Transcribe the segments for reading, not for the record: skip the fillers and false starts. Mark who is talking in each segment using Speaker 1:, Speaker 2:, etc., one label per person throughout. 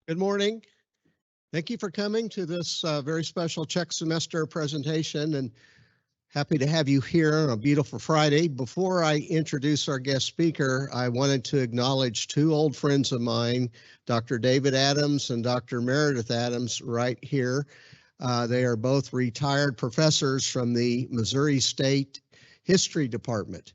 Speaker 1: Good morning. Thank you for coming to this very special Czech semester presentation, and happy to have you here on a beautiful Friday. Before I introduce our guest speaker, I wanted to acknowledge two old friends of mine, Dr. David Adams and Dr. Meredith Adams, right here. They are both retired professors from the Missouri State History Department.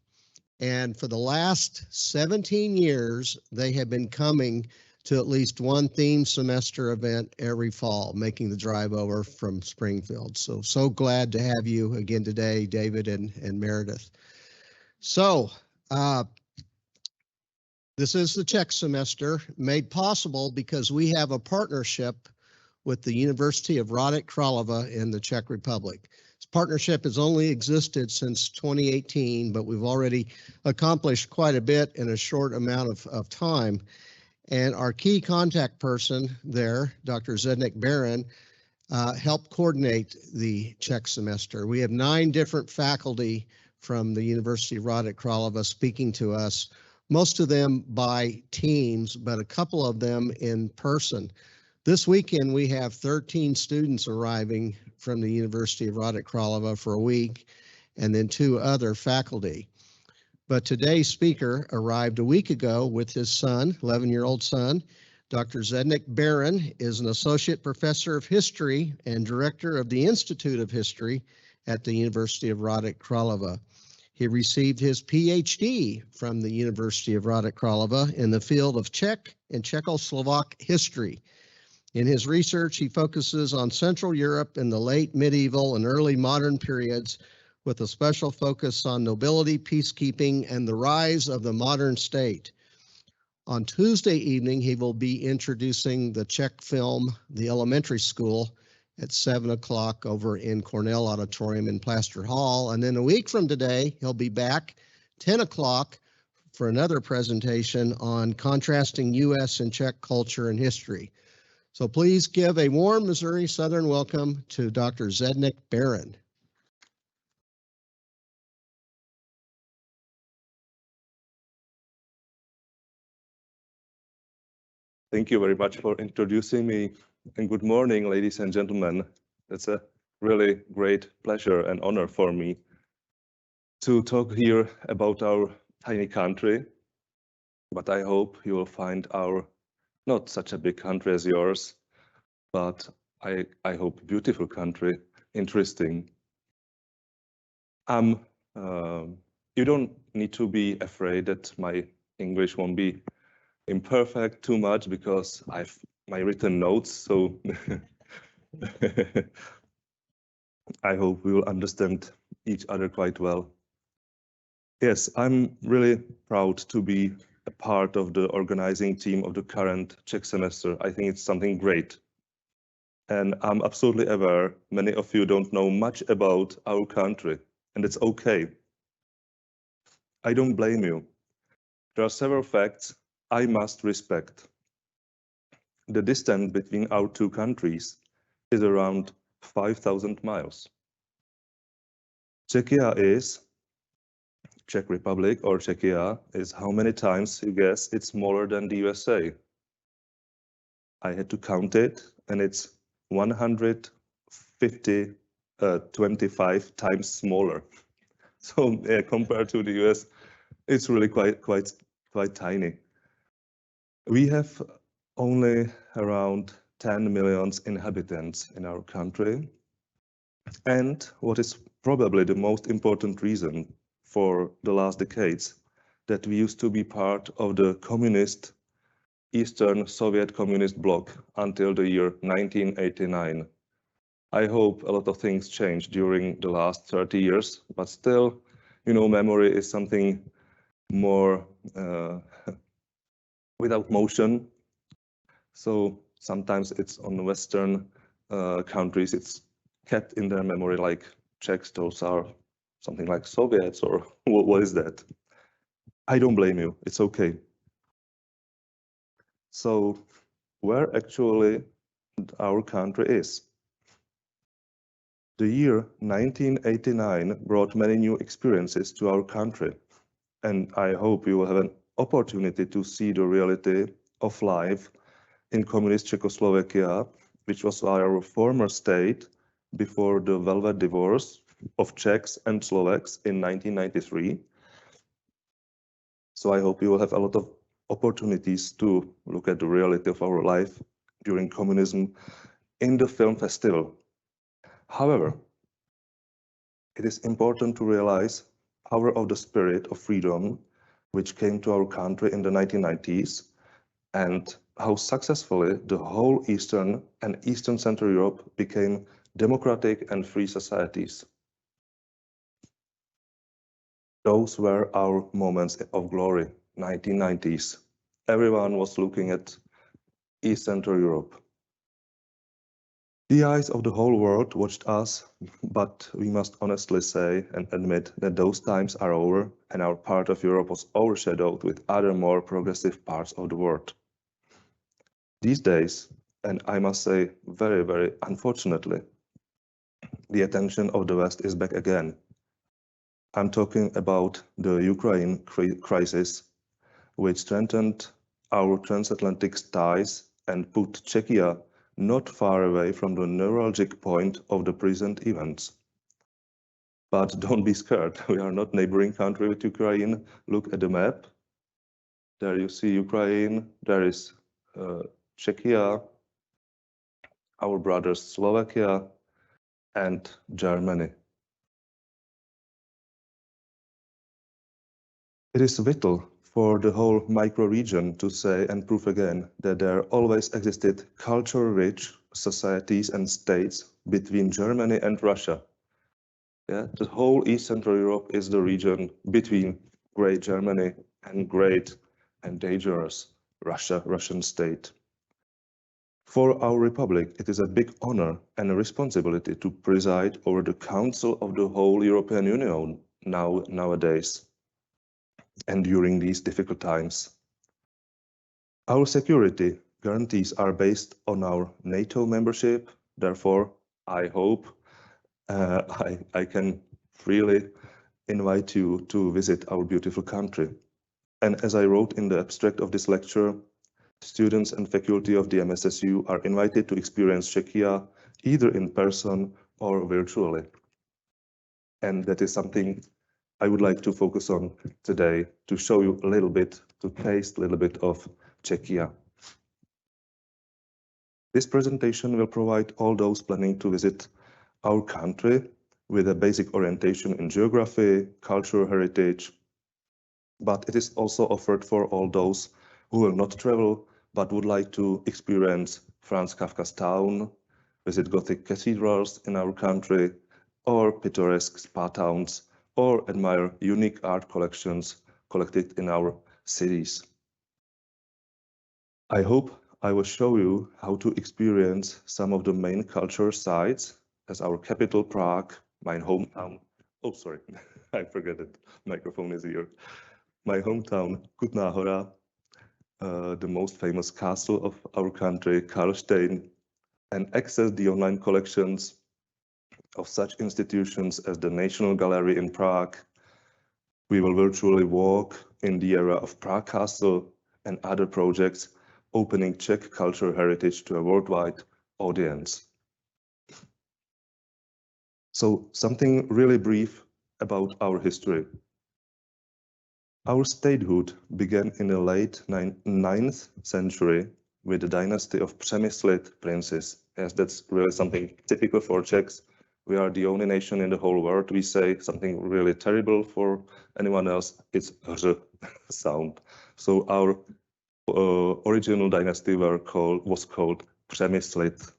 Speaker 1: And for the last 17 years, they have been coming to at least one theme semester event every fall, making the drive over from Springfield. So glad to have you again today, David and Meredith. So this is the Czech semester, made possible because we have a partnership with the University of Hradec Králové in the Czech Republic. This partnership has only existed since 2018, but we've already accomplished quite a bit in a short amount of time. And our key contact person there, Dr. Zdeněk Beran, helped coordinate the Czech semester. We have 9 different faculty from the University of Hradec Králové speaking to us, most of them by teams, but a couple of them in person. This weekend, we have 13 students arriving from the University of Hradec Králové for a week, and then 2 other faculty. But today's speaker arrived a week ago with his son, 11-year-old son. Dr. Zdeněk Beran is an associate professor of history and director of the Institute of History at the University of Hradec Králové. He received his Ph.D. from the University of Hradec Králové in the field of Czech and Czechoslovak history. In his research, he focuses on Central Europe in the late medieval and early modern periods, with a special focus on nobility, peacekeeping, and the rise of the modern state. On Tuesday evening, he will be introducing the Czech film, The Elementary School, at 7 o'clock over in Cornell Auditorium in Plaster Hall. And then a week from today, he'll be back 10 o'clock for another presentation on contrasting U.S. and Czech culture and history. So please give a warm Missouri Southern welcome to Dr. Zdeněk Beran.
Speaker 2: Thank you very much for introducing me, and good morning, ladies and gentlemen. It's a really great pleasure and honor for me to talk here about our tiny country, but I hope you will find our not such a big country as yours, but I hope beautiful country interesting. You don't need to be afraid that my English won't be imperfect too much because I've my written notes, so I hope we will understand each other quite well. Yes, I'm really proud to be a part of the organizing team of the current Czech semester. I think it's something great. And I'm absolutely aware many of you don't know much about our country, and it's okay. I don't blame you. There are several facts I must respect. The distance between our 2 countries is around 5,000 miles. Czechia is, Czech Republic or Czechia is how many times you guess it's smaller than the USA? I had to count it, and it's 25 times smaller. So yeah, compared to the US, it's really quite tiny. We have only around 10 million inhabitants in our country. And what is probably the most important reason for the last decades, that we used to be part of the communist Eastern Soviet communist bloc until the year 1989. I hope a lot of things changed during the last 30 years, but still, you know, memory is something more without motion. So sometimes it's on Western countries, it's kept in their memory, like Czechs, those are something like Soviets, or what is that? I don't blame you, it's okay. So where actually our country is? The year 1989 brought many new experiences to our country, and I hope you will have an opportunity to see the reality of life in communist Czechoslovakia, which was our former state before the velvet divorce of Czechs and Slovaks in 1993. So I hope you will have a lot of opportunities to look at the reality of our life during communism in the film festival. However, it is important to realize power of the spirit of freedom which came to our country in the 1990s and how successfully the whole Eastern and Eastern Central Europe became democratic and free societies. Those were our moments of glory, 1990s. Everyone was looking at East Central Europe. The eyes of the whole world watched us, but we must honestly say and admit that those times are over and our part of Europe was overshadowed with other more progressive parts of the world. These days, and I must say very, very unfortunately, the attention of the West is back again. I'm talking about the Ukraine crisis, which strengthened our transatlantic ties and put Czechia not far away from the neuralgic point of the present events. But don't be scared, we are not neighboring country with Ukraine. Look at the map. There you see Ukraine, there is Czechia, our brothers Slovakia, and Germany. It is vital for the whole micro-region to say and prove again that there always existed culture-rich societies and states between Germany and Russia. Yeah, the whole East Central Europe is the region between great Germany and great and dangerous Russian state. For our republic, it is a big honor and a responsibility to preside over the Council of the whole European Union nowadays and during these difficult times. Our security guarantees are based on our NATO membership. Therefore, I hope I can freely invite you to visit our beautiful country. And as I wrote in the abstract of this lecture, students and faculty of the MSSU are invited to experience Czechia either in person or virtually. And that is something I would like to focus on today, to show you a little bit, to taste a little bit of Czechia. This presentation will provide all those planning to visit our country with a basic orientation in geography, cultural heritage, but it is also offered for all those who will not travel but would like to experience Franz Kafka's town, visit Gothic cathedrals in our country, or picturesque spa towns, or admire unique art collections collected in our cities. I hope I will show you how to experience some of the main cultural sites as our capital Prague, my hometown. Oh, sorry, I forget it. Microphone is here. My hometown, Kutná Hora, the most famous castle of our country, Karlštejn, and access the online collections of such institutions as the National Gallery in Prague. We will virtually walk in the area of Prague Castle and other projects opening Czech cultural heritage to a worldwide audience. So something really brief about our history. Our statehood began in the late 9th century with the dynasty of Přemyslit princes. Yes, that's really something typical for Czechs. We are the only nation in the whole world. We say something really terrible for anyone else. It's R sound. So our original dynasty was called Přemyslit.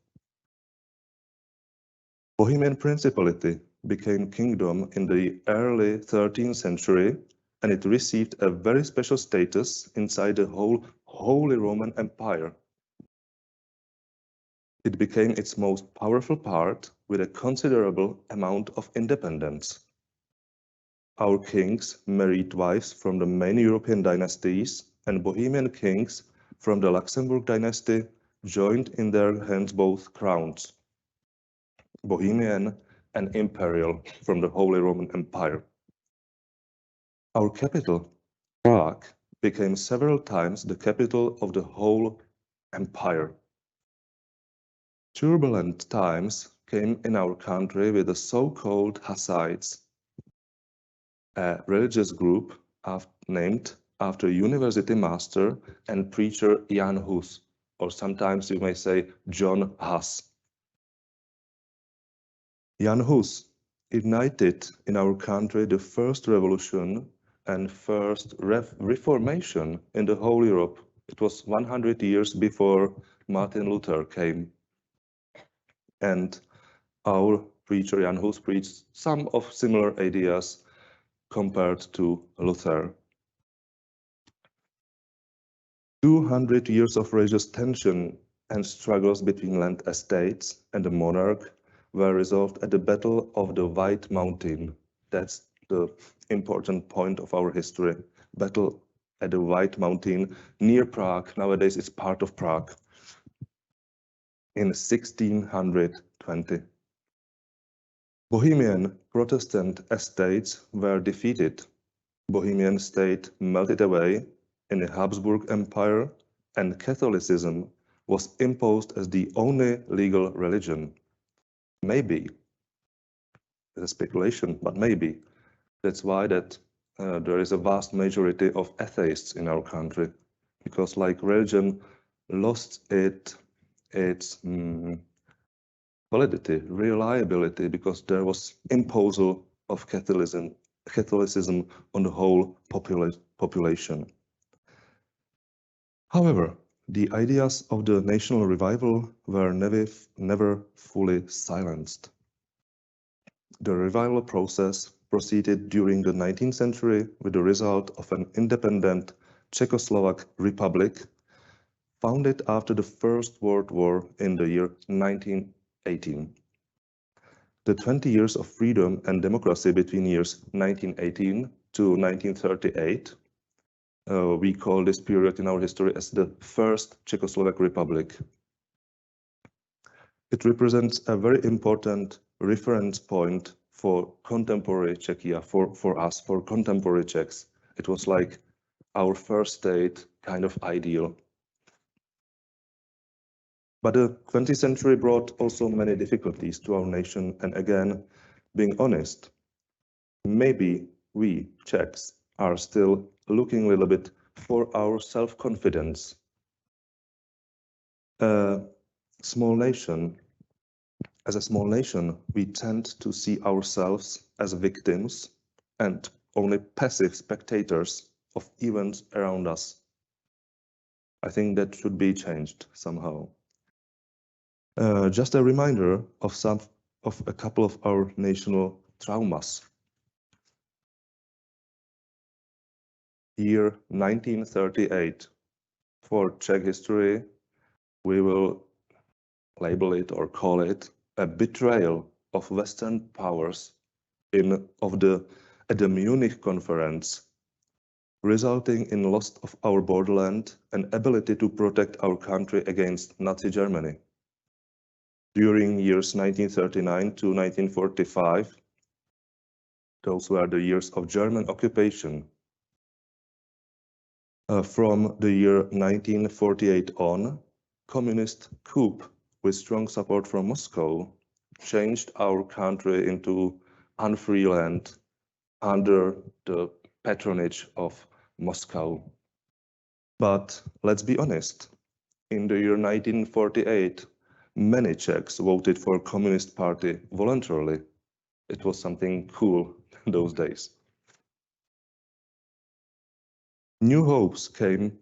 Speaker 2: Bohemian Principality became kingdom in the early 13th century, and it received a very special status inside the whole Holy Roman Empire. It became its most powerful part with a considerable amount of independence. Our kings married wives from the main European dynasties, and Bohemian kings from the Luxembourg dynasty joined in their hands both crowns, Bohemian and Imperial, from the Holy Roman Empire. Our capital, Prague, became several times the capital of the whole empire. Turbulent times came in our country with the so-called Hasides, a religious group named after university master and preacher Jan Hus, or sometimes you may say John Huss. Jan Hus ignited in our country the first revolution and first reformation in the whole Europe. It was 100 years before Martin Luther came. And our preacher Jan Hus preached some of similar ideas compared to Luther. 200 years of religious tension and struggles between land estates and the monarch were resolved at the Battle of the White Mountain. That's the important point of our history. Battle at the White Mountain near Prague. Nowadays it's part of Prague. In 1620. Bohemian Protestant estates were defeated. Bohemian state melted away in the Habsburg Empire, and Catholicism was imposed as the only legal religion. Maybe, it's a speculation, but maybe that's why there is a vast majority of atheists in our country, because like religion lost its validity, reliability, because there was imposal of Catholicism on the whole population. However, the ideas of the national revival were never fully silenced. The revival process proceeded during the 19th century with the result of an independent Czechoslovak Republic founded after the First World War in the year 1918. The 20 years of freedom and democracy between years 1918 to 1938, we call this period in our history as the First Czechoslovak Republic. It represents a very important reference point for contemporary Czechia, for us, for contemporary Czechs. It was like our first state kind of ideal. But the 20th century brought also many difficulties to our nation, and again, being honest, maybe we Czechs are still looking a little bit for our self-confidence. As a small nation, we tend to see ourselves as victims and only passive spectators of events around us. I think that should be changed somehow. Just a reminder of a couple of our national traumas. Year 1938. For Czech history, we will label it or call it a betrayal of Western powers at the Munich conference, resulting in loss of our borderland and ability to protect our country against Nazi Germany. During years 1939 to 1945, those were the years of German occupation. From the year 1948 on, communist coup with strong support from Moscow changed our country into unfree land under the patronage of Moscow. But let's be honest, in the year 1948, many Czechs voted for Communist Party voluntarily. It was something cool in those days. New hopes came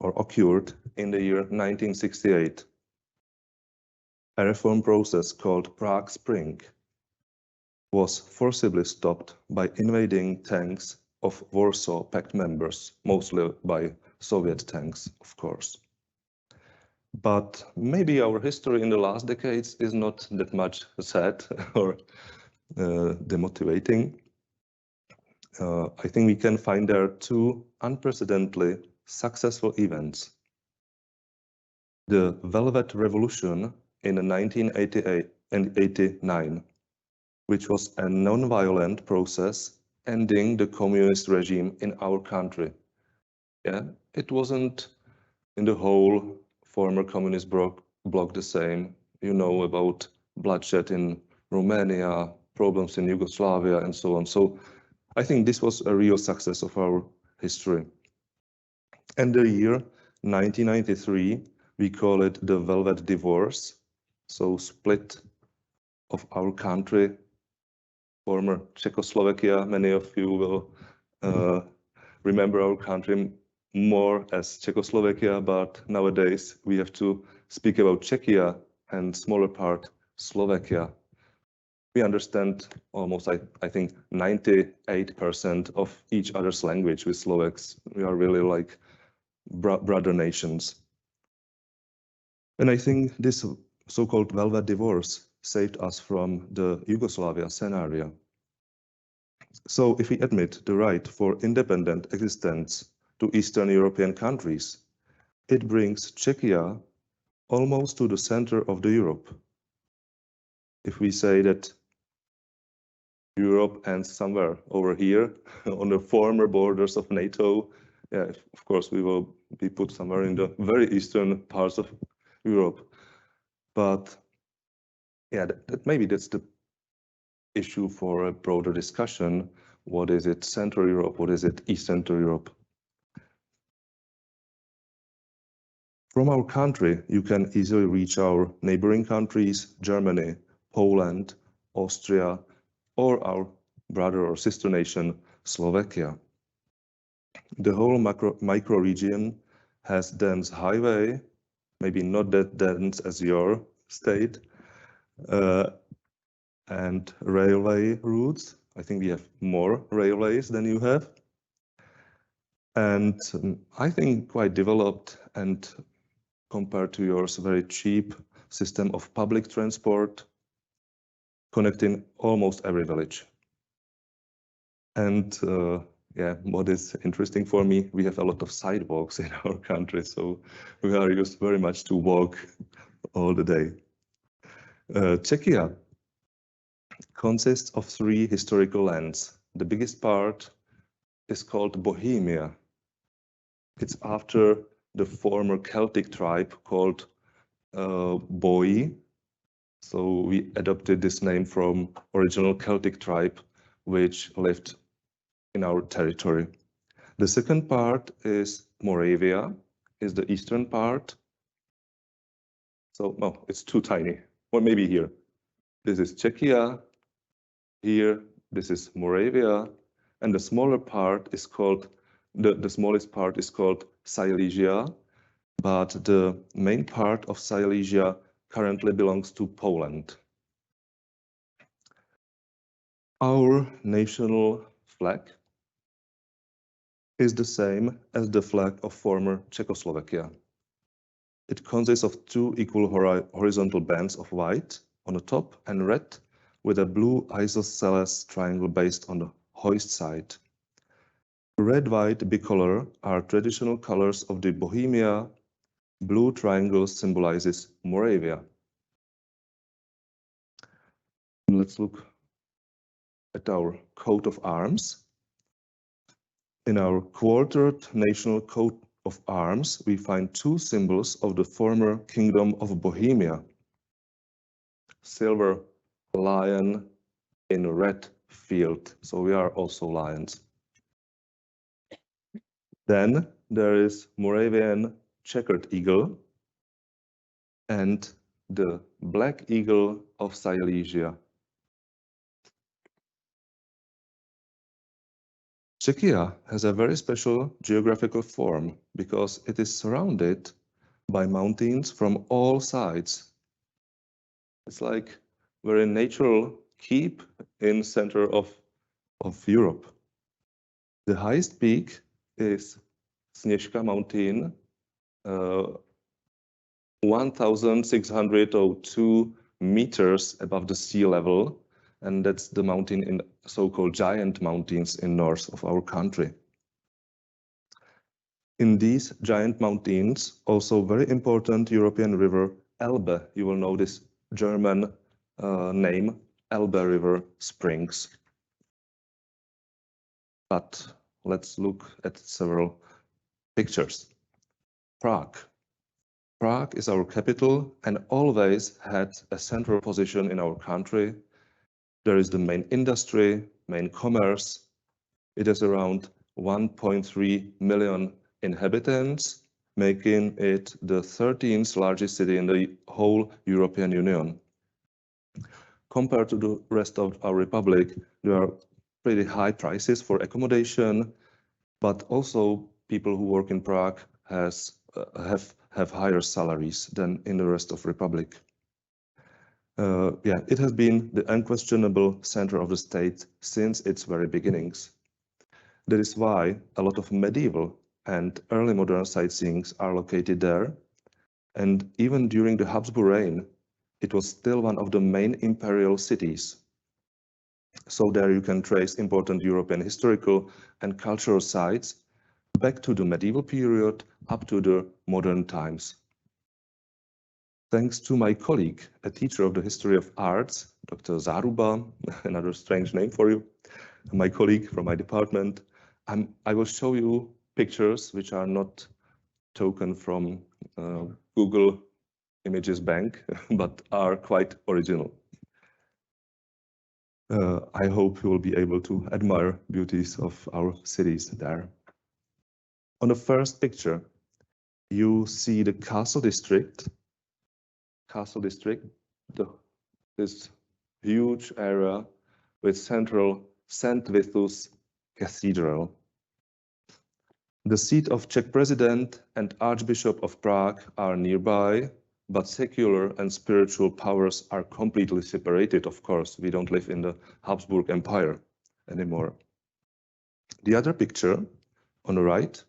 Speaker 2: or occurred in the year 1968. A reform process called Prague Spring was forcibly stopped by invading tanks of Warsaw Pact members, mostly by Soviet tanks, of course. But maybe our history in the last decades is not that much sad or demotivating. I think we can find there two unprecedentedly successful events. The Velvet Revolution in 1988 and 89, which was a non-violent process ending the communist regime in our country. Yeah, it wasn't in the whole former communist bloc the same. You know about bloodshed in Romania, problems in Yugoslavia, and so on. So I think this was a real success of our history. And the year 1993, we call it the Velvet Divorce, so split of our country, former Czechoslovakia. Many of you will remember our country more as Czechoslovakia, but nowadays we have to speak about Czechia and smaller part Slovakia. We understand almost, I think, 98% of each other's language with Slovaks. We are really like brother nations. And I think this so-called Velvet Divorce saved us from the Yugoslavia scenario. So if we admit the right for independent existence to Eastern European countries, it brings Czechia almost to the center of the Europe. If we say that Europe ends somewhere over here on the former borders of NATO, yeah, of course we will be put somewhere in the very eastern parts of Europe. But yeah, maybe that's the issue for a broader discussion. What is it Central Europe? What is it Eastern Europe? From our country, you can easily reach our neighboring countries, Germany, Poland, Austria, or our brother or sister nation, Slovakia. The whole micro region has dense highway, maybe not that dense as your state, and railway routes. I think we have more railways than you have. And I think quite developed and compared to yours, very cheap system of public transport connecting almost every village. And yeah, what is interesting for me, we have a lot of sidewalks in our country, so we are used very much to walk all the day. Czechia consists of 3 historical lands. The biggest part is called Bohemia. It's after the former Celtic tribe called Boii. So we adopted this name from original Celtic tribe, which lived in our territory. The second part is Moravia, is the eastern part. So, no, it's too tiny. Or maybe here. This is Czechia. Here, this is Moravia. And the smaller part is called, the smallest part is called Silesia. But the main part of Silesia currently belongs to Poland. Our national flag is the same as the flag of former Czechoslovakia. It consists of 2 equal horizontal bands of white on the top and red with a blue isosceles triangle based on the hoist side. Red-white bicolor are traditional colors of the Bohemia. Blue triangle symbolizes Moravia. Let's look at our coat of arms. In our quartered national coat of arms, we find 2 symbols of the former Kingdom of Bohemia. Silver lion in a red field, so we are also lions. Then there is Moravian checkered eagle and the black eagle of Silesia. Czechia has a very special geographical form because it is surrounded by mountains from all sides. It's like very natural keep in center of Europe. The highest peak is Sněžka mountain, 1,602 meters above the sea level. And that's the mountain in so-called giant mountains in north of our country. In these giant mountains, also very important European river, Elbe, you will know this German name, Elbe River springs. But let's look at several pictures. Prague. Prague is our capital and always had a central position in our country. There is the main industry, main commerce. It has around 1.3 million inhabitants, making it the 13th largest city in the whole European Union. Compared to the rest of our republic, there are pretty high prices for accommodation, but also people who work in Prague have higher salaries than in the rest of Republic. It has been the unquestionable center of the state since its very beginnings. That is why a lot of medieval and early modern sightseeings are located there. And even during the Habsburg reign, it was still one of the main imperial cities. So there you can trace important European historical and cultural sites back to the medieval period up to the modern times. Thanks to my colleague, a teacher of the history of arts, Dr. Zaruba, another strange name for you, my colleague from my department, I will show you pictures which are not taken from Google Images Bank, but are quite original. I hope you will be able to admire beauties of our cities there. On the first picture, you see the Castle District. Castle District, this huge area with central St. Vitus Cathedral. The seat of Czech President and Archbishop of Prague are nearby, but secular and spiritual powers are completely separated, of course. We don't live in the Habsburg Empire anymore. The other picture on the right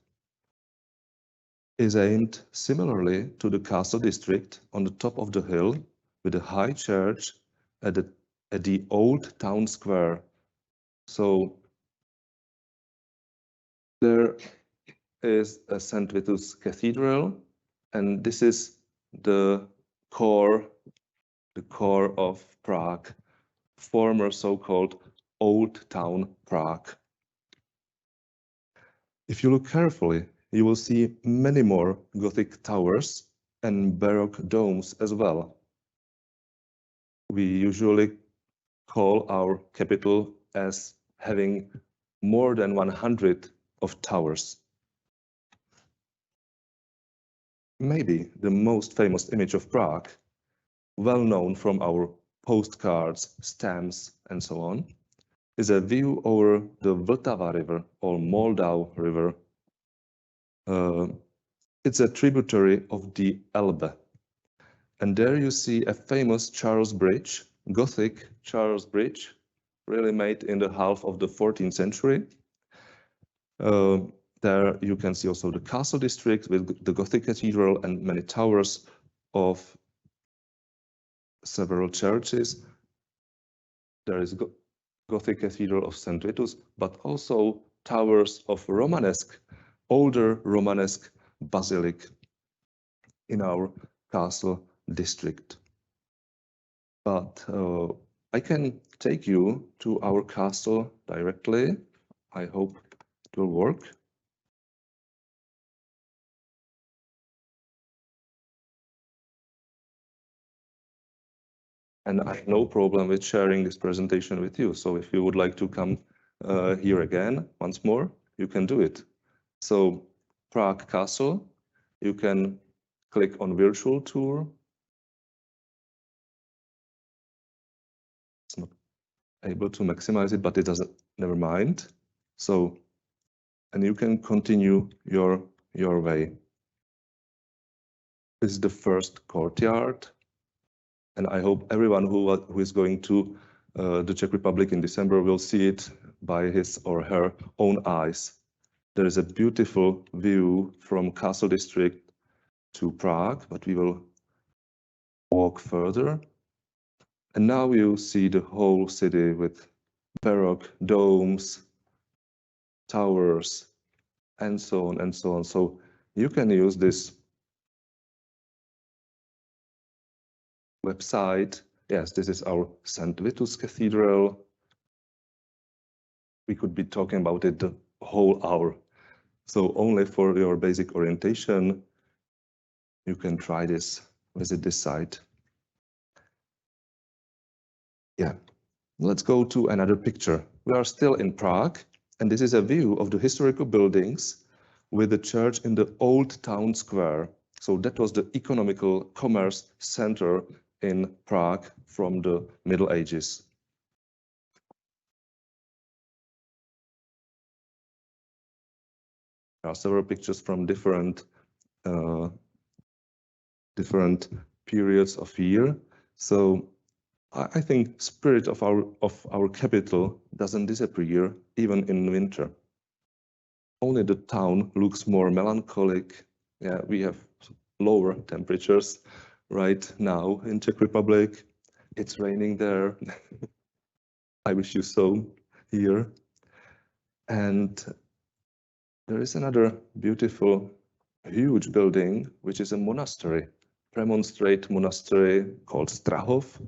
Speaker 2: is aimed similarly to the Castle District on the top of the hill with a high church at the old town square. So there is a St. Vitus Cathedral, and this is the core of Prague, former so-called Old Town Prague. If you look carefully, you will see many more Gothic towers and Baroque domes as well. We usually call our capital as having more than 100 of towers. Maybe the most famous image of Prague, well known from our postcards, stamps, and so on, is a view over the Vltava River or Moldau River. It's a tributary of the Elbe. And there you see a famous Charles Bridge, Gothic Charles Bridge, really made in the half of the 14th century. There you can see also the Castle District with the Gothic Cathedral and many towers of several churches. There is Gothic Cathedral of St. Vitus, but also towers of Romanesque, older Romanesque basilic in our castle district. But I can take you to our castle directly. I hope it will work. And I have no problem with sharing this presentation with you. So if you would like to come here again once more, you can do it. So Prague Castle, you can click on virtual tour. It's not able to maximize it, but it doesn't, never mind. So, and you can continue your way. This is the first courtyard. And I hope everyone who is going to the Czech Republic in December will see it by his or her own eyes. There is a beautiful view from Castle District to Prague, but we will walk further. And now you see the whole city with Baroque domes, towers, and so on and so on. So you can use this website. Yes, this is our St. Vitus Cathedral. We could be talking about it the whole hour. So only for your basic orientation, you can try this, visit this site. Yeah, let's go to another picture. We are still in Prague, and this is a view of the historical buildings with the church in the old town square. So that was the economical commerce center in Prague from the Middle Ages. There are several pictures from different periods of year. So I think spirit of our capital doesn't disappear even in winter. Only the town looks more melancholic. Yeah, we have lower temperatures right now in Czech Republic. It's raining there. I wish you so here. And there is another beautiful, huge building, which is a monastery, Premonstrate monastery called Strahov.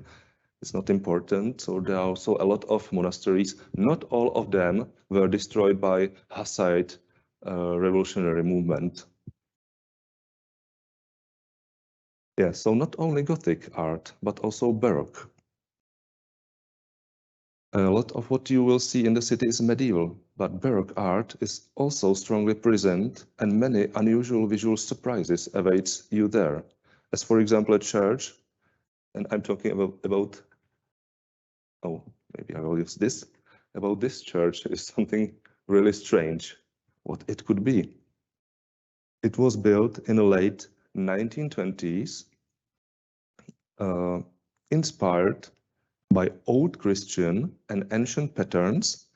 Speaker 2: It's not important. So there are also a lot of monasteries. Not all of them were destroyed by Hussite revolutionary movement. Yeah, so not only Gothic art, but also Baroque. A lot of what you will see in the city is medieval, but Baroque art is also strongly present, and many unusual visual surprises awaits you there. As for example, a church, and I'm talking about oh, maybe I will use this. About this church is something really strange. What it could be? It was built in the late 1920s, inspired by Old Christian and ancient patterns,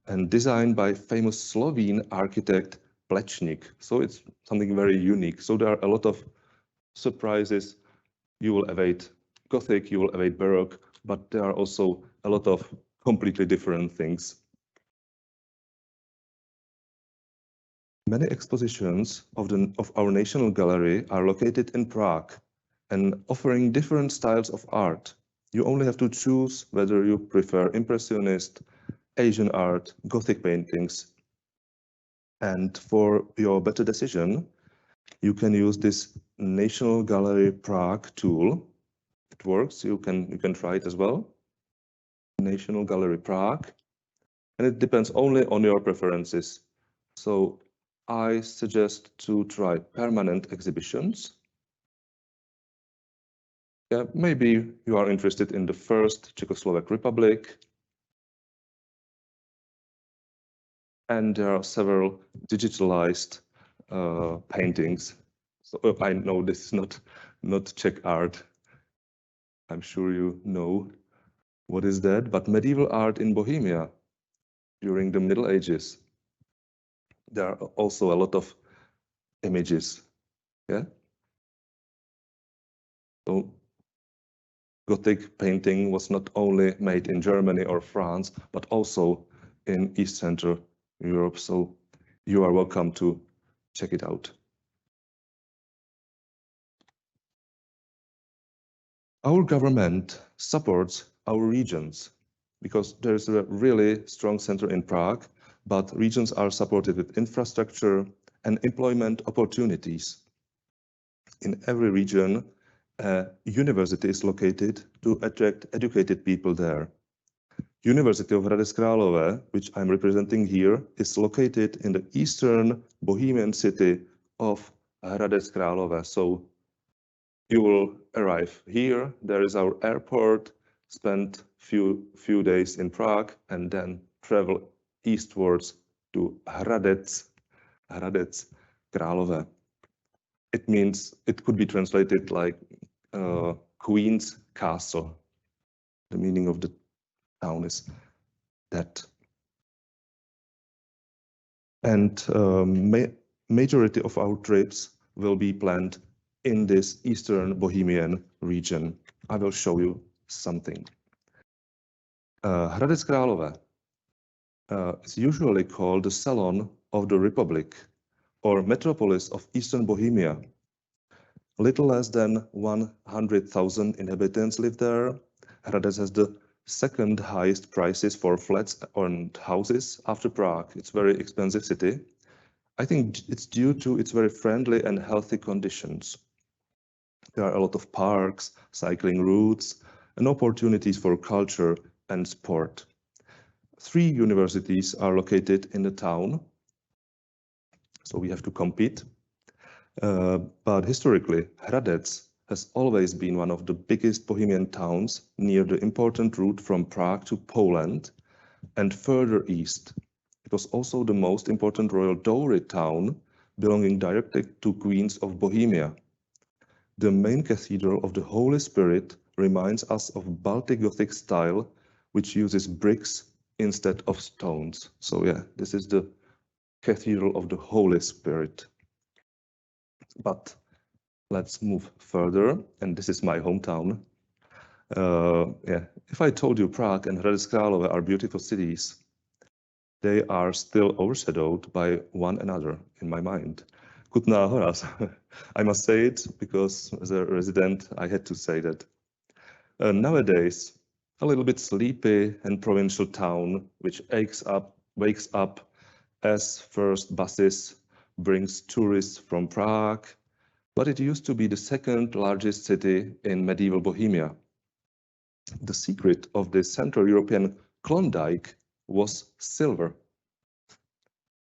Speaker 2: and designed by famous Slovene architect Plečnik. So it's something very unique. So there are a lot of surprises. You will await Gothic, you will await Baroque, but there are also a lot of completely different things. Many expositions of our National Gallery are located in Prague and offering different styles of art. You only have to choose whether you prefer Impressionist, Asian art, Gothic paintings. And for your better decision, you can use this National Gallery Prague tool. It works, you can try it as well. National Gallery Prague, and it depends only on your preferences. So I suggest to try permanent exhibitions. Yeah, maybe you are interested in the first Czechoslovak Republic. And there are several digitalized paintings. So I know this is not Czech art. I'm sure you know what is that, but medieval art in Bohemia during the Middle Ages. There are also a lot of images. Yeah. So Gothic painting was not only made in Germany or France, but also in East Central Europe. So you are welcome to check it out. Our government supports our regions because there's a really strong center in Prague, but regions are supported with infrastructure and employment opportunities. In every region, a university is located to attract educated people there. University of Hradec Králové, which I'm representing here, is located in the eastern Bohemian city of Hradec Králové. So you will arrive here. There is our airport, spend few days in Prague, and then travel eastwards to Hradec Králové. It means, it could be translated like Queen's Castle. The meaning of the town is that. And majority of our trips will be planned in this eastern Bohemian region. I will show you something. Hradec Králové is usually called the Salon of the Republic or Metropolis of Eastern Bohemia. Little less than 100,000 inhabitants live there. Hradec has the second highest prices for flats and houses after Prague. It's a very expensive city. I think it's due to its very friendly and healthy conditions. There are a lot of parks, cycling routes, and opportunities for culture and sport. 3 universities are located in the town, so we have to compete. But historically, Hradec has always been one of the biggest Bohemian towns near the important route from Prague to Poland and further east. It was also the most important royal dowry town, belonging directly to Queens of Bohemia. The main cathedral of the Holy Spirit reminds us of Baltic Gothic style, which uses bricks instead of stones. So yeah, this is the Cathedral of the Holy Spirit. But let's move further, and this is my hometown. If I told you Prague and Hradec Králové are beautiful cities, they are still overshadowed by one another in my mind. Kutná Hora. I must say it because as a resident, I had to say that. Nowadays, a little bit sleepy and provincial town, which wakes up as first buses brings tourists from Prague, but it used to be the second largest city in medieval Bohemia. The secret of the Central European Klondike was silver.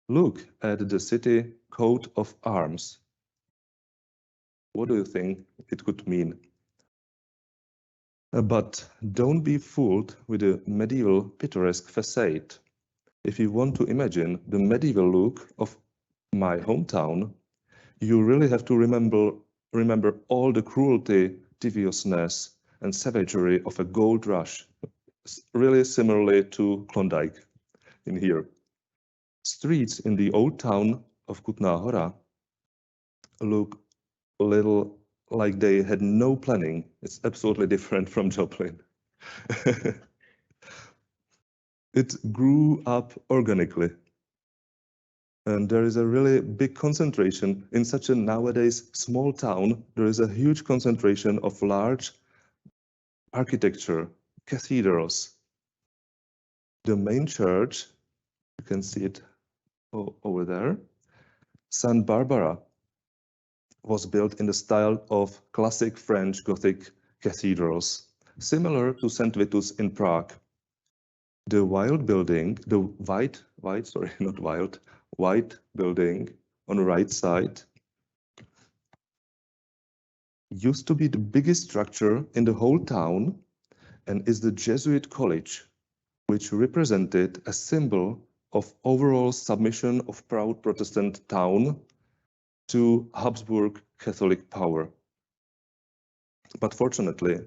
Speaker 2: Look at the city coat of arms. What do you think it could mean? But don't be fooled with the medieval picturesque facade. If you want to imagine the medieval look of my hometown, you really have to remember all the cruelty, deviousness, and savagery of a gold rush, really similarly to Klondike in here. Streets in the old town of Kutná Hora look a little like they had no planning. It's absolutely different from Joplin. It grew up organically. And there is a really big concentration in such a nowadays small town. There is a huge concentration of large architecture, cathedrals. The main church, you can see it over there, St. Barbara, was built in the style of classic French Gothic cathedrals, similar to St. Vitus in Prague. The white building on the right side used to be the biggest structure in the whole town and is the Jesuit College, which represented a symbol of overall submission of proud Protestant town to Habsburg Catholic power. But fortunately,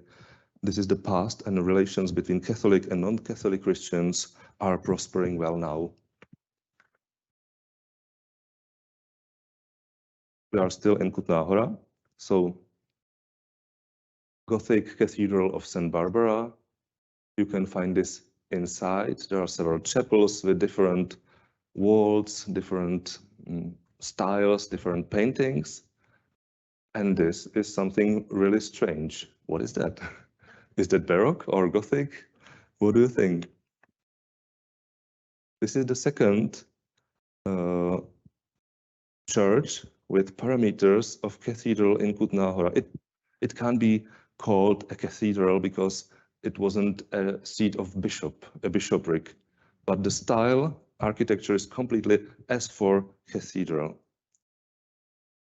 Speaker 2: this is the past, and the relations between Catholic and non-Catholic Christians are prospering well now. We are still in Kutná Hora, so Gothic Cathedral of St. Barbara. You can find this inside. There are several chapels with different walls, different styles, different paintings. And this is something really strange. What is that? Is that Baroque or Gothic? What do you think? This is the second church with parameters of cathedral in Kutná Hora. It can't be called a cathedral because it wasn't a seat of a bishopric, but the style, architecture is completely as for cathedral.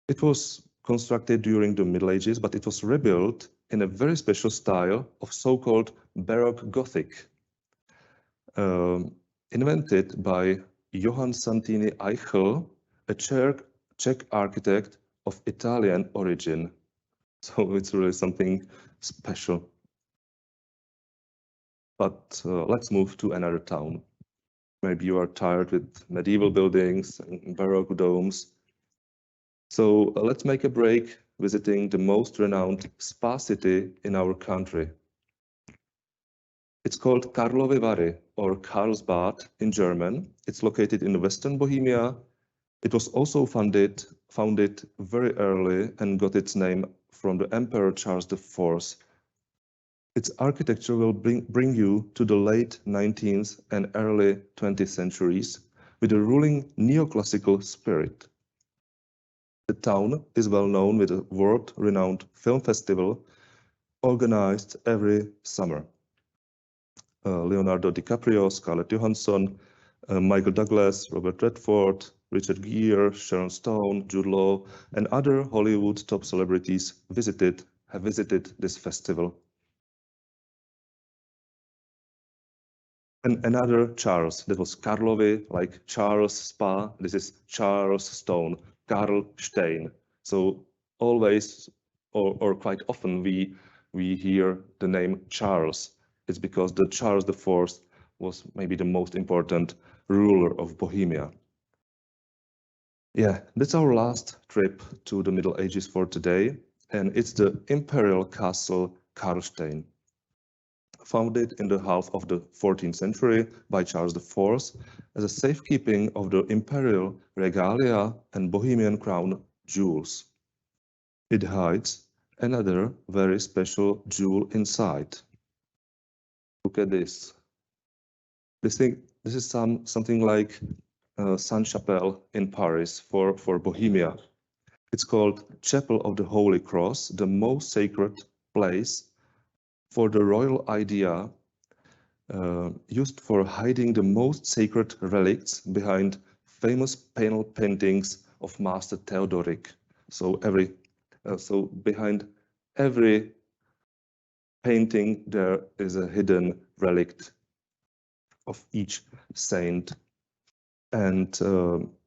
Speaker 2: It was constructed during the Middle Ages, but it was rebuilt in a very special style of so-called Baroque Gothic, invented by Johann Santini Eichel, a Czech architect of Italian origin. So it's really something special. But let's move to another town. Maybe you are tired with medieval buildings and Baroque domes. So let's make a break visiting the most renowned spa city in our country. It's called Karlovy Vary, or Karlsbad in German. It's located in Western Bohemia. It was also founded very early and got its name from the Emperor Charles IV. Its architecture will bring you to the late 19th and early 20th centuries with a ruling neoclassical spirit. The town is well known with a world-renowned film festival organized every summer. Leonardo DiCaprio, Scarlett Johansson, Michael Douglas, Robert Redford, Richard Gere, Sharon Stone, Jude Law, and other Hollywood top celebrities have visited this festival. And another Charles, that was Karlovy, like Charles Spa. This is Charles Stone, Karlštejn. So always, or quite often, we hear the name Charles. It's because the Charles IV was maybe the most important ruler of Bohemia. Yeah, that's our last trip to the Middle Ages for today, and it's the Imperial Castle Karlštejn. Founded in the half of the 14th century by Charles IV as a safekeeping of the imperial regalia and Bohemian crown jewels. It hides another very special jewel inside. Look at this. This is something like Sainte-Chapelle in Paris for Bohemia. It's called Chapel of the Holy Cross, the most sacred place for the royal idea, used for hiding the most sacred relics behind famous panel paintings of Master Theodoric. So behind every painting there is a hidden relic of each saint. And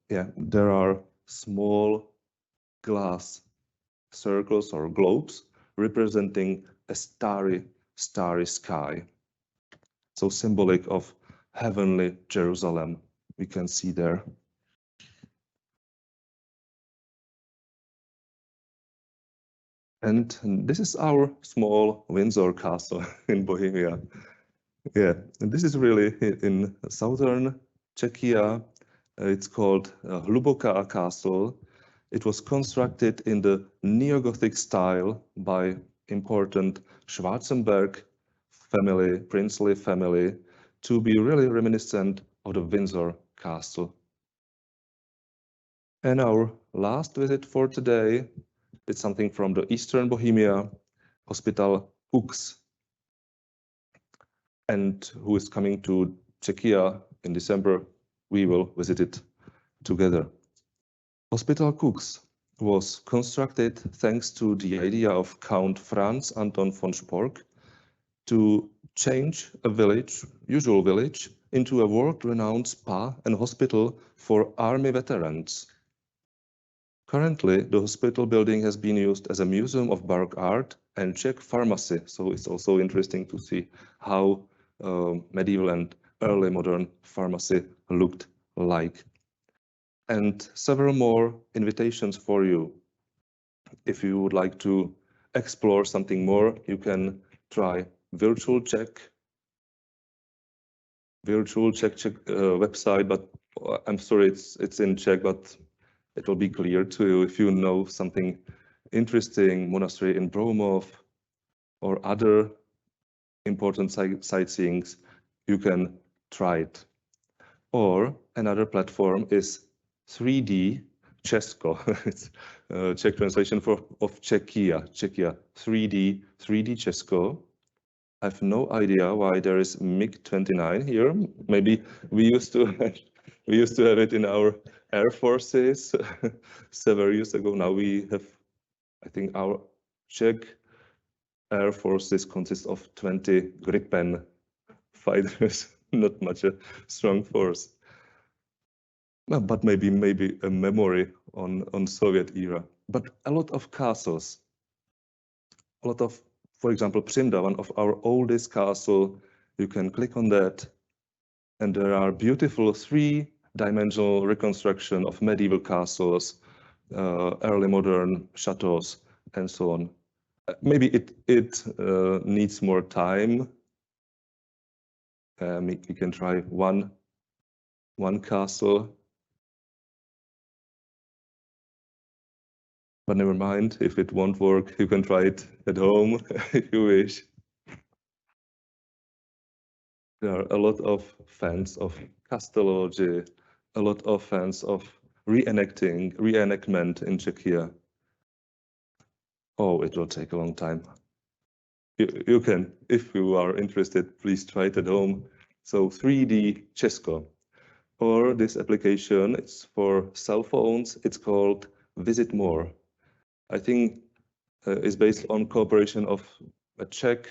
Speaker 2: yeah, there are small glass circles or globes representing a starry sky. So symbolic of heavenly Jerusalem, we can see there. And this is our small Windsor Castle in Bohemia. Yeah, and this is really in southern Czechia. It's called Hluboká Castle. It was constructed in the neo-Gothic style by important Schwarzenberg family, princely family, to be really reminiscent of the Windsor Castle. And our last visit for today is something from the eastern Bohemia, Hospital Kux. And who is coming to Czechia in December, we will visit it together. Hospital Kux was constructed thanks to the idea of Count Franz Anton von Spork to change a usual village, into a world-renowned spa and hospital for army veterans. Currently, the hospital building has been used as a museum of Baroque art and Czech pharmacy, so it's also interesting to see how medieval and early modern pharmacy looked like. And several more invitations for you. If you would like to explore something more, you can try Virtual Czech website, but I'm sorry it's in Czech, but it will be clear to you if you know something interesting, monastery in Bromov or other important sightseeings, you can try it. Or another platform is 3D Česko. It's Czech translation of Czechia, 3D Česko. I have no idea why there is MiG-29 here. Maybe we used to have it in our air forces several years ago. Now we have, I think our Czech air forces consist of 20 Gripen fighters, not much a strong force. But maybe a memory on Soviet era. But a lot of castles, a lot of, for example, Přimda, one of our oldest castle, you can click on that, and there are beautiful 3-dimensional reconstruction of medieval castles, early modern chateaus, and so on. Maybe it needs more time. We can try one castle. But never mind, if it won't work, you can try it at home if you wish. There are a lot of fans of Castellology, a lot of fans of reenactment in Czechia. Oh, it will take a long time. You can, if you are interested, please try it at home. So 3D Česko, or this application, it's for cell phones. It's called Visit More. I think it's based on cooperation of a Czech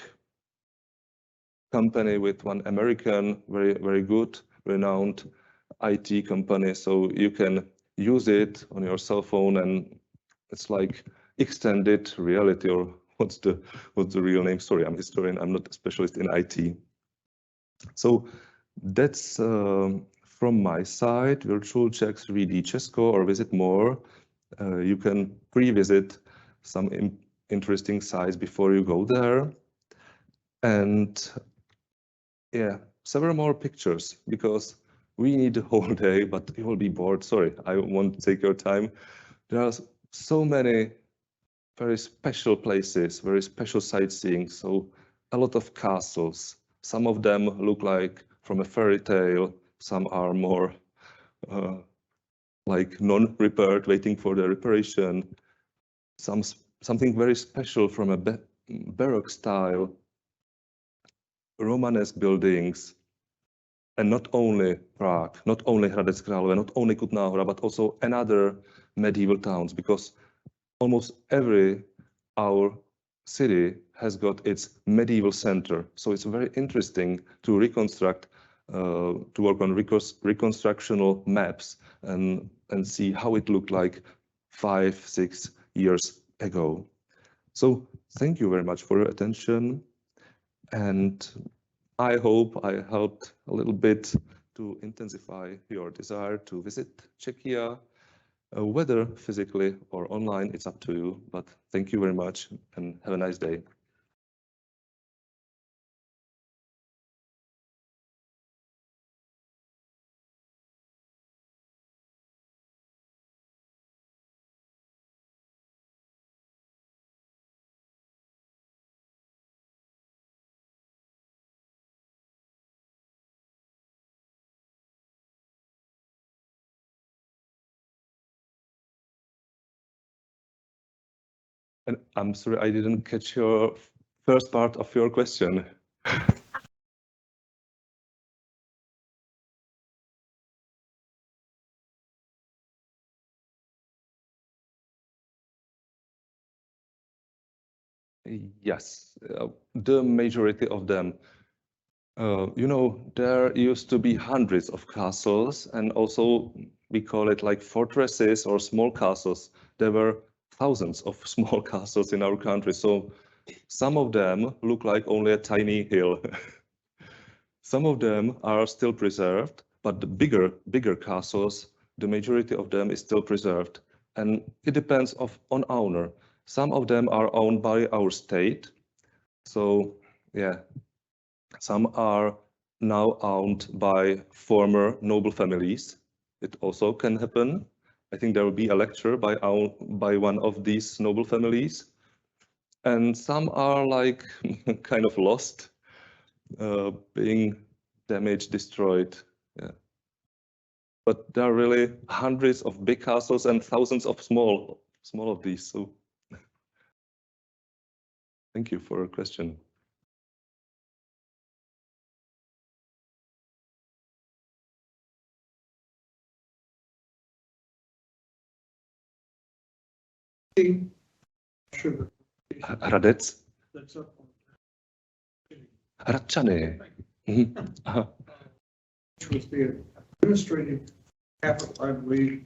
Speaker 2: company with one American, very good, renowned IT company. So you can use it on your cell phone, and it's like extended reality, or what's the real name? Sorry, I'm a historian. I'm not a specialist in IT. So that's from my side. Virtual Czech 3D Česko, or Visit More. You can pre-visit some interesting sites before you go there, and yeah, several more pictures, because we need a whole day, but you will be bored. Sorry, I won't take your time. There are so many very special places, very special sightseeing. So a lot of castles. Some of them look like from a fairy tale. Some are more like non-repaired, waiting for the reparation. Something very special from a Baroque style, Romanesque buildings, and not only Prague, not only Hradec Králové, not only Kutná Hora, but also another medieval towns, because almost our city has got its medieval center. So it's very interesting to reconstruct, to work on reconstructional maps and see how it looked like 5-6 years ago. So thank you very much for your attention, and I hope I helped a little bit to intensify your desire to visit Czechia. Whether physically or online, it's up to you, but thank you very much and have a nice day. And I'm sorry, I didn't catch your first part of your question. Yes, the majority of them. You know, there used to be hundreds of castles, and also we call it like fortresses or small castles. There were thousands of small castles in our country. So some of them look like only a tiny hill. Some of them are still preserved, but the bigger castles, the majority of them is still preserved. And it depends on owner. Some of them are owned by our state. So yeah, some are now owned by former noble families. It also can happen. I think there will be a lecture by one of these noble families. And some are like kind of lost, being damaged, destroyed. Yeah. But there are really hundreds of big castles and thousands of small of these. So thank you for your question. Hradec. Hradčany.
Speaker 3: Which was the administrative capital, I believe,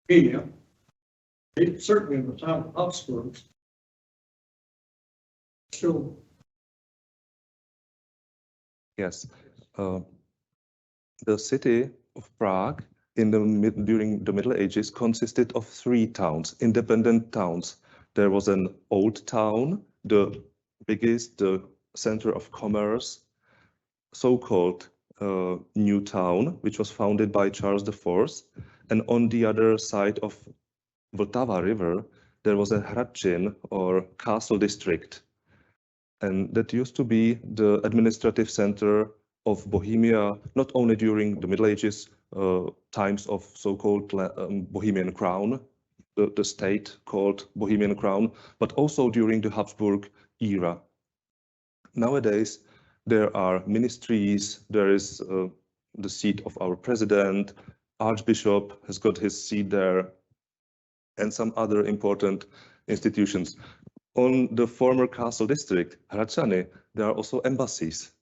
Speaker 3: Bohemia, certainly in the town of Habsburgs, still.
Speaker 2: Yes, the city of Prague during the Middle Ages consisted of 3 towns, independent towns. There was an old town, the biggest, the center of commerce, so-called New Town, which was founded by Charles IV. And on the other side of Vltava River, there was a Hradčin, or castle district. And that used to be the administrative center of Bohemia, not only during the Middle Ages, times of so-called Bohemian crown, the state called Bohemian crown, but also during the Habsburg era. Nowadays, there are ministries, there is the seat of our president, Archbishop has got his seat there, and some other important institutions. On the former castle district, Hradčany, there are also embassies.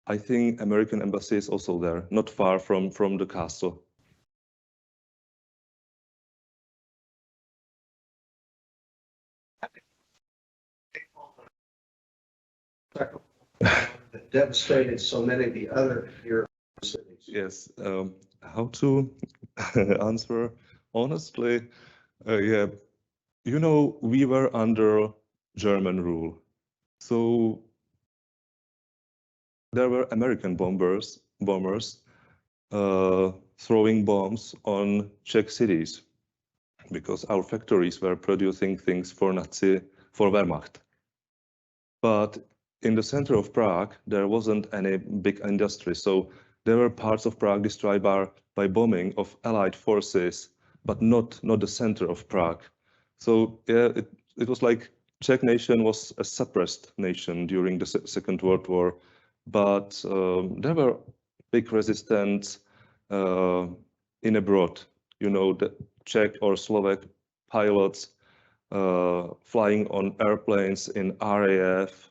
Speaker 2: I think American embassy is also there, not far from the castle.
Speaker 1: That devastated so many of the other European cities.
Speaker 2: Yes, how to answer honestly? Yeah, you know, we were under German rule, so there were American bombers throwing bombs on Czech cities because our factories were producing things for Wehrmacht. But in the center of Prague, there wasn't any big industry, so there were parts of Prague destroyed by bombing of Allied forces, but not the center of Prague. So yeah, it was like Czech nation was a suppressed nation during the Second World War, but there were big resistance in abroad. You know, the Czech or Slovak pilots flying on airplanes in RAF.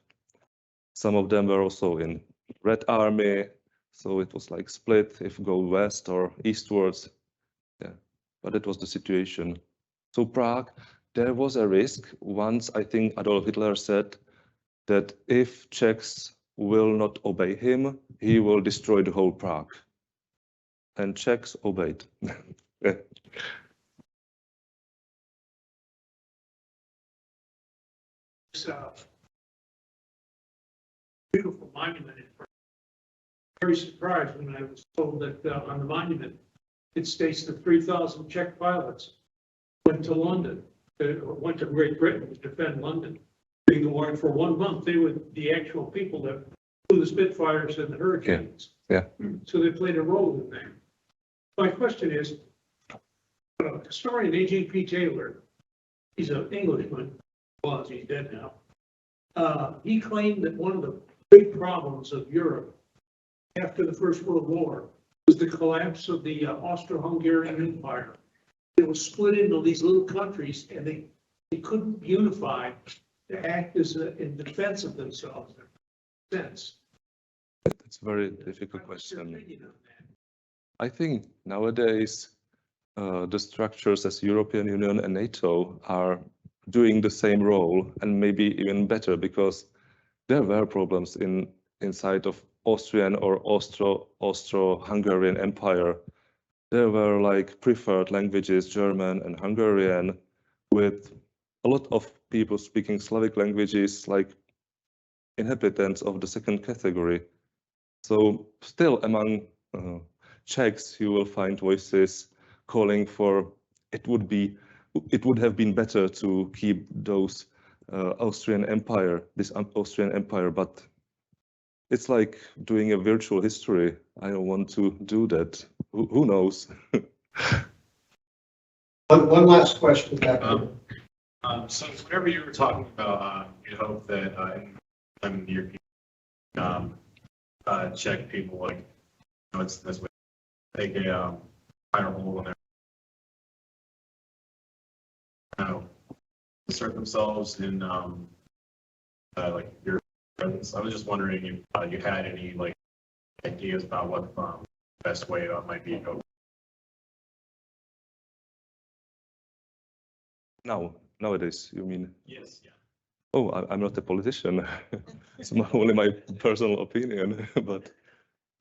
Speaker 2: Some of them were also in Red Army. So it was like split if go west or eastwards. Yeah, but it was the situation. So Prague, there was a risk. Once I think Adolf Hitler said that if Czechs will not obey him, he will destroy the whole Prague. And Czechs obeyed. Yeah.
Speaker 3: Beautiful monument in Prague. Very surprised when I was told that on the monument, it states that 3,000 Czech pilots went to London, went to Great Britain to defend London. Being the war for 1 month, they were the actual people that flew the Spitfires and the Hurricanes.
Speaker 2: Yeah.
Speaker 3: So they played a role in that. My question is, historian Ajp Taylor, he's an Englishman, he's dead now. He claimed that one of the big problems of Europe after the First World War was the collapse of the Austro-Hungarian Empire. It was split into these little countries, and they couldn't unify to act as in defense of themselves. Sense.
Speaker 2: It's a very difficult question. I think nowadays the structures as European Union and NATO are doing the same role and maybe even better, because there were problems inside of Austrian or Austro-Hungarian Empire. There were like preferred languages, German and Hungarian, with a lot of people speaking Slavic languages, like inhabitants of the second category. So still among Czechs, you will find voices calling for it would have been better to keep those Austrian Empire, but it's like doing a virtual history. I don't want to do that. Who knows?
Speaker 1: One last question.
Speaker 4: So whenever you were talking about, you hope that in European Czech people, like, you know, it's this way, take a higher role in their, you know, insert themselves in like your presence. I was just wondering if you had any like ideas about what the best way might be to go.
Speaker 2: Nowadays, you mean?
Speaker 4: Yes, yeah.
Speaker 2: Oh, I'm not a politician. It's only my personal opinion. But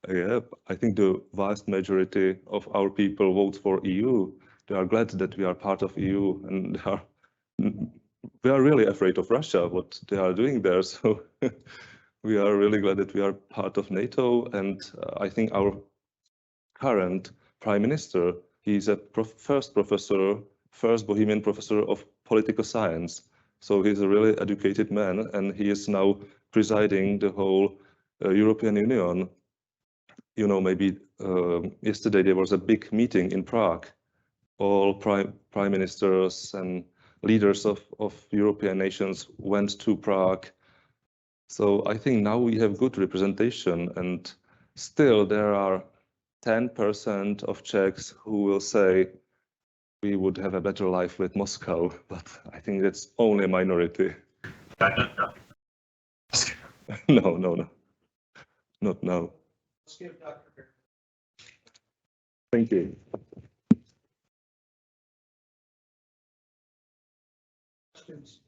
Speaker 2: yeah, I think the vast majority of our people vote for EU. They are glad that we are part of EU, and we are really afraid of Russia, what they are doing there. So we are really glad that we are part of NATO. And I think our current prime minister, he's a first Bohemian professor of political science. So he's a really educated man, and he is now presiding the whole European Union. you know, maybe yesterday there was a big meeting in Prague. All prime ministers and leaders of European nations went to Prague. So I think now we have good representation, and still there are 10% of Czechs who will say we would have a better life with Moscow, but I think that's only a minority. No, not now.
Speaker 3: Let's give Dr. Beran.
Speaker 2: Thank you.